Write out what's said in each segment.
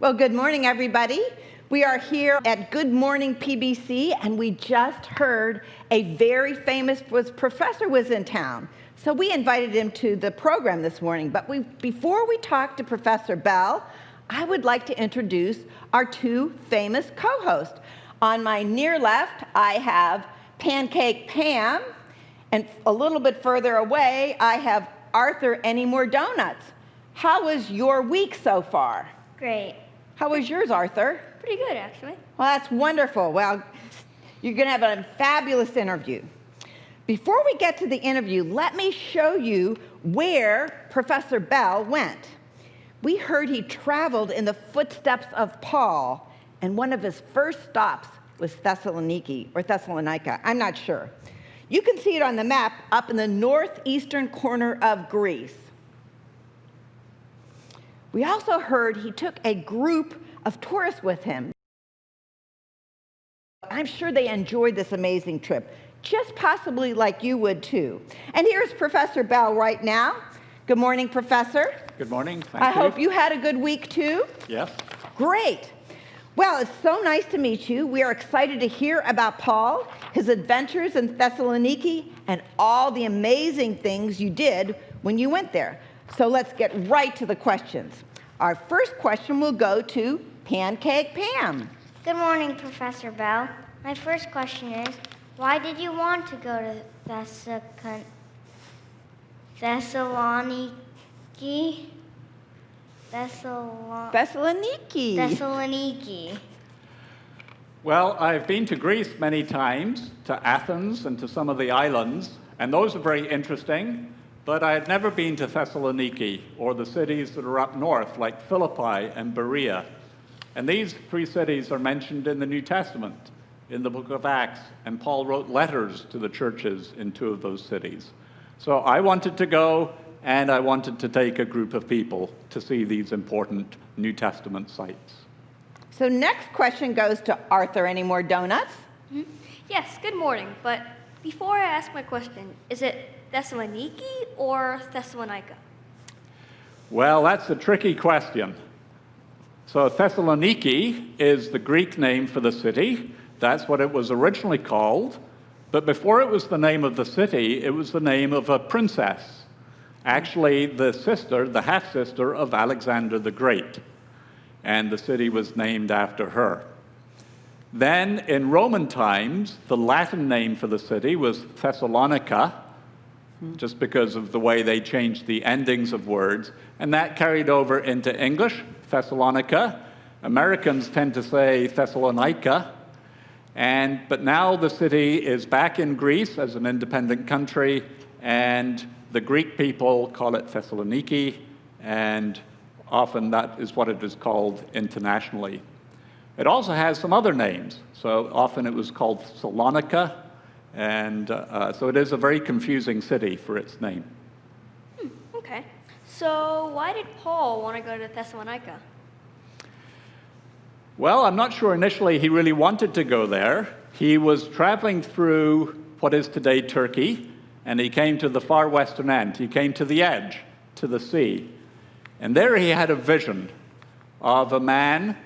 Well, good morning, everybody. We are here at Good Morning PBC, and we just heard a very famous professor was in town. So we invited him to the program this morning. But before we talk to Professor Bell, I would like to introduce our two famous co-hosts. On my near left, I have Pancake Pam, and a little bit further away, I have Arthur Any More Donuts. How was your week so far? Great. How was yours, Arthur? Pretty good, actually. Well, that's wonderful. Well, you're going to have a fabulous interview. Before we get to the interview, let me show you where Professor Bell went. We heard he traveled in the footsteps of Paul, and one of his first stops was Thessaloniki, or Thessalonica. I'm not sure. You can see it on the map up in the northeastern corner of Greece. We also heard he took a group of tourists with him. I'm sure they enjoyed this amazing trip, just possibly like you would too. And here's Professor Bell right now. Good morning, Professor. Good morning. Thank you. I hope you had a good week too. Yes. Great. Well, it's so nice to meet you. We are excited to hear about Paul, his adventures in Thessaloniki, and all the amazing things you did when you went there. So let's get right to the questions. Our first question will go to Pancake Pam. Good morning, Professor Bell. My first question is, why did you want to go to Thessaloniki? Thessaloniki. Well, I've been to Greece many times, to Athens and to some of the islands, and those are very interesting. But I had never been to Thessaloniki or the cities that are up north, like Philippi and Berea. And these three cities are mentioned in the New Testament, in the book of Acts, and Paul wrote letters to the churches in two of those cities. So I wanted to go, and I wanted to take a group of people to see these important New Testament sites. So next question goes to Arthur. Any more donuts? Yes, good morning. But before I ask my question, is it Thessaloniki or Thessalonica? Well, that's a tricky question. So Thessaloniki is the Greek name for the city. That's what it was originally called. But before it was the name of the city, it was the name of a princess. Actually, the half-sister of Alexander the Great. And the city was named after her. Then, in Roman times, the Latin name for the city was Thessalonica, just because of the way they changed the endings of words. And that carried over into English, Thessalonica. Americans tend to say Thessalonica. But now the city is back in Greece as an independent country, and the Greek people call it Thessaloniki, and often that is what it is called internationally. It also has some other names. So often it was called Salonika, and so it is a very confusing city for its name. Okay. So why did Paul want to go to Thessalonica? Well, I'm not sure initially he really wanted to go there. He was traveling through what is today Turkey, and he came to the far western end. He came to the edge, to the sea. And there he had a vision of a man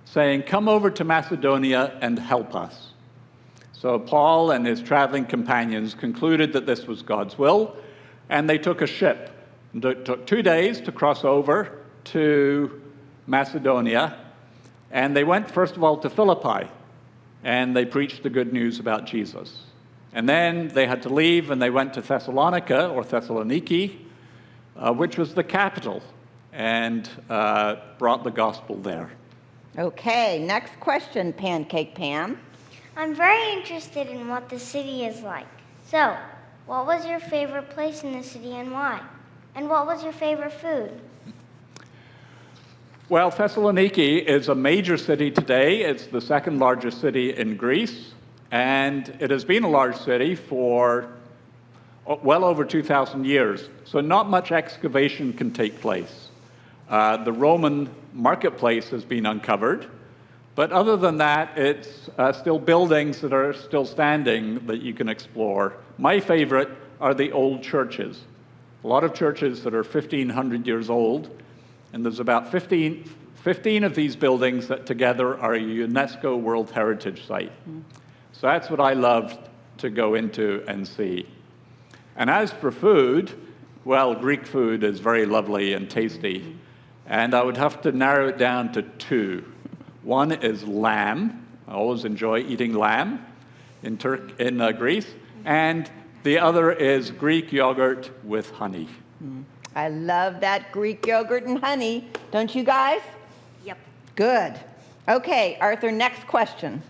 saying, "Come over to Macedonia and help us." So Paul and his traveling companions concluded that this was God's will, and they took a ship. It took 2 days to cross over to Macedonia, and they went first of all to Philippi, and they preached the good news about Jesus. And then they had to leave, and they went to Thessalonica, or Thessaloniki, which was the capital, and brought the gospel there. Okay, next question, Pancake Pam. I'm very interested in what the city is like. So, what was your favorite place in the city and why? And what was your favorite food? Well, Thessaloniki is a major city today. It's the second largest city in Greece, and it has been a large city for well over 2,000 years. So not much excavation can take place. The Roman marketplace has been uncovered, but other than that, it's still buildings that are still standing that you can explore. My favorite are the old churches. A lot of churches that are 1,500 years old, and there's about 15 of these buildings that together are a UNESCO World Heritage Site. So that's what I love to go into and see. And as for food, well, Greek food is very lovely and tasty. And I would have to narrow it down to two. One is lamb. I always enjoy eating lamb in Greece. And the other is Greek yogurt with honey. I love that Greek yogurt and honey. Don't you guys? Yep. Good. Okay, Arthur, next question.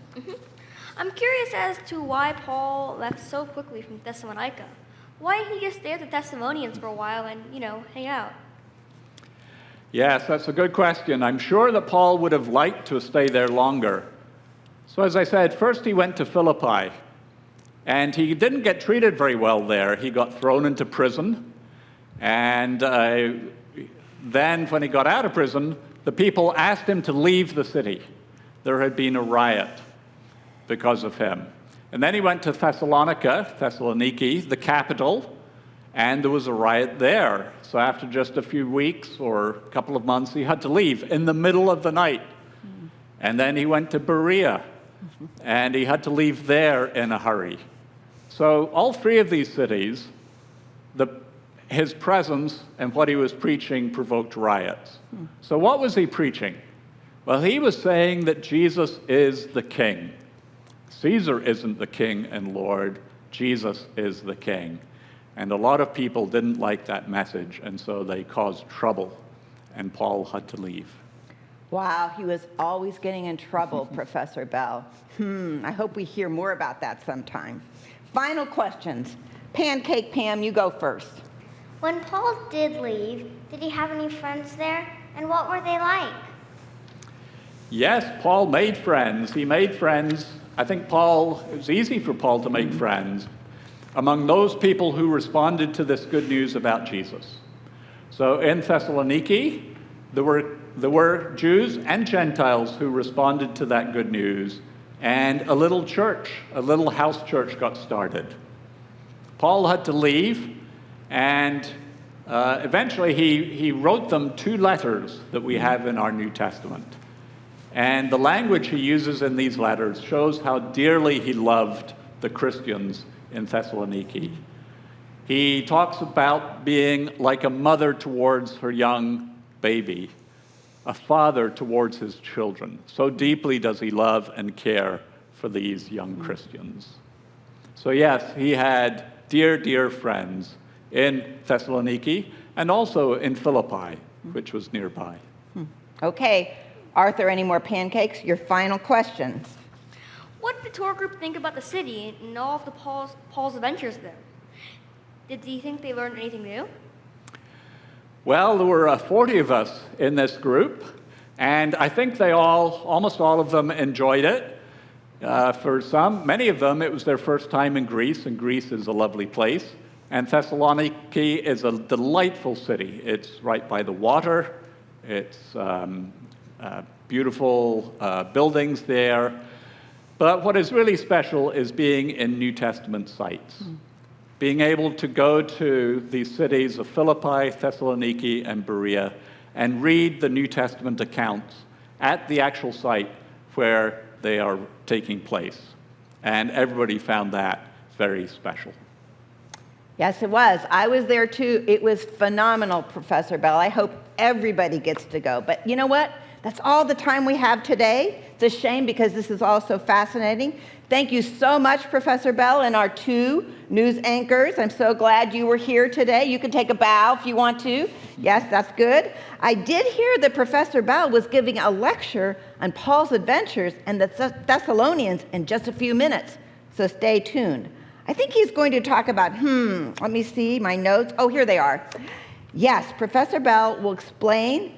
I'm curious as to why Paul left so quickly from Thessalonica. Why didn't he just stay at the Thessalonians for a while and, hang out? Yes, that's a good question. I'm sure that Paul would have liked to stay there longer. So as I said, first he went to Philippi, and he didn't get treated very well there. He got thrown into prison, and then when he got out of prison, the people asked him to leave the city. There had been a riot because of him. And then he went to Thessaloniki, the capital, and there was a riot there. So after just a few weeks or a couple of months, he had to leave in the middle of the night. And then he went to Berea, and he had to leave there in a hurry. So all three of these cities, his presence and what he was preaching provoked riots. So what was he preaching? Well, he was saying that Jesus is the king. Caesar isn't the king and Lord. Jesus is the king. And a lot of people didn't like that message, and so they caused trouble, and Paul had to leave. Wow, he was always getting in trouble, Professor Bell. I hope we hear more about that sometime. Final questions. Pancake Pam, you go first. When Paul did leave, did he have any friends there? And what were they like? Yes, Paul made friends. He made friends. I think it was easy for Paul to make friends among those people who responded to this good news about Jesus. So in Thessaloniki, there were Jews and Gentiles who responded to that good news, and a little church, a little house church got started. Paul had to leave, and eventually he wrote them 2 letters that we have in our New Testament. And the language he uses in these letters shows how dearly he loved the Christians in Thessaloniki. He talks about being like a mother towards her young baby, a father towards his children. So deeply does he love and care for these young Christians. So yes, he had dear, dear friends in Thessaloniki and also in Philippi, which was nearby. Okay, Arthur, any more pancakes? Your final questions. What did the tour group think about the city and all of Paul's adventures there? Do you think they learned anything new? Well, there were 40 of us in this group, and I think almost all of them enjoyed it. For many of them, it was their first time in Greece, and Greece is a lovely place. And Thessaloniki is a delightful city. It's right by the water. It's beautiful buildings there. But what is really special is being in New Testament sites. Being able to go to these cities of Philippi, Thessaloniki, and Berea and read the New Testament accounts at the actual site where they are taking place. And everybody found that very special. Yes, it was. I was there too. It was phenomenal, Professor Bell. I hope everybody gets to go. But you know what? That's all the time we have today. It's a shame because this is all so fascinating. Thank you so much, Professor Bell, and our 2 news anchors. I'm so glad you were here today. You can take a bow if you want to. Yes, that's good. I did hear that Professor Bell was giving a lecture on Paul's adventures and the Thessalonians in just a few minutes, so stay tuned. I think he's going to talk about, let me see my notes. Oh, here they are. Yes, Professor Bell will explain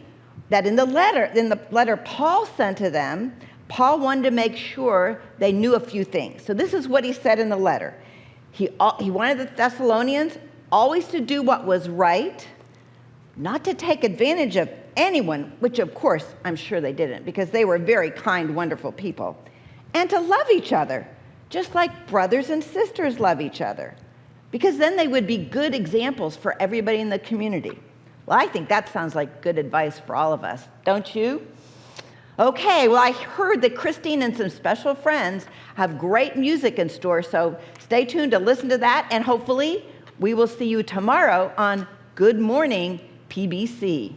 that in the letter Paul sent to them, Paul wanted to make sure they knew a few things. So this is what he said in the letter. He wanted the Thessalonians always to do what was right, not to take advantage of anyone, which of course I'm sure they didn't because they were very kind, wonderful people, and to love each other, just like brothers and sisters love each other, because then they would be good examples for everybody in the community. Well, I think that sounds like good advice for all of us, don't you? Okay, well, I heard that Christine and some special friends have great music in store, so stay tuned to listen to that, and hopefully we will see you tomorrow on Good Morning PBC.